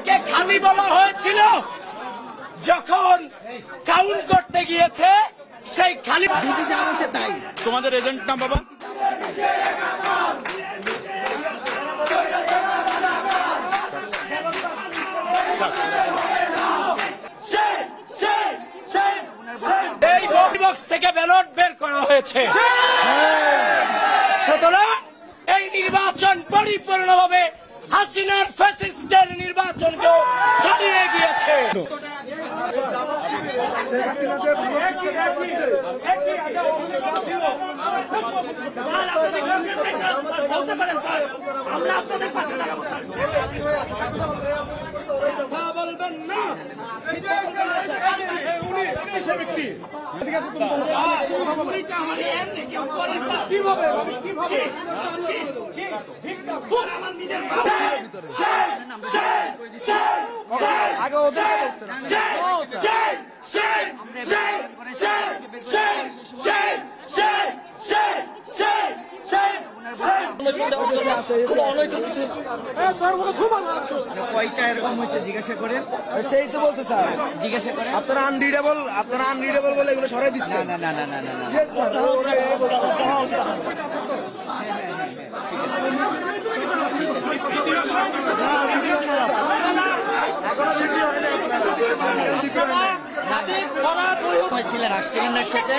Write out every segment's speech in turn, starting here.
এটাকে খালি বলা হয়েছিল যখন কাউন্ট করতে গিয়েছে সেই খালি তাই তোমাদের এজেন্ট না বাবা এই ভোট বক্স থেকে ব্যালট বের করা হয়েছে। সুতরাং এই নির্বাচন পরিপূর্ণভাবে হাসিনার ফ্যাসিস্টের নির্বাচনকেও ছাড়িয়ে গিয়েছে। আগে ওদেরকে বলছেন কয়টা এরকম হয়েছে জিজ্ঞাসা করেন সেই তো বলতে স্যার জিজ্ঞাসা করেন আপনারা আনরিডেবল বলে এগুলো সরাই দিচ্ছে না না না না না না আসছিলেন না একসাথে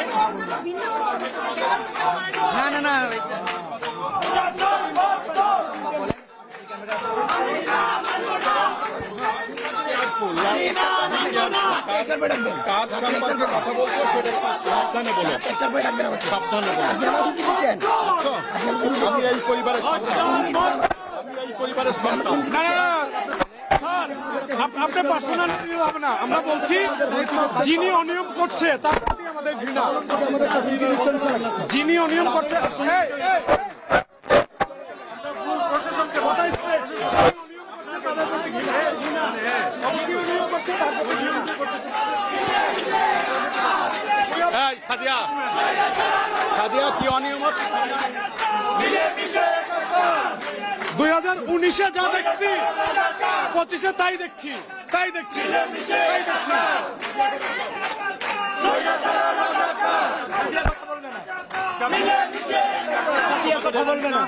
না না না কাজ সম্পর্কে কথা বলছো সেটা সাবধানে বলো সাবধানে বলো আমি এই পরিবারের সন্তান আপনি পার্সোনাল হবে না আমরা বলছি যিনি অনিয়ম করছে তার প্রতি আমাদের ঘৃণা যিনি অনিয়ম করছে প্রশাসনকে সাদিয়া কি অনিয়ম 2019-এ যা দেখছি 25-এ তাই দেখছি কথা বলবে না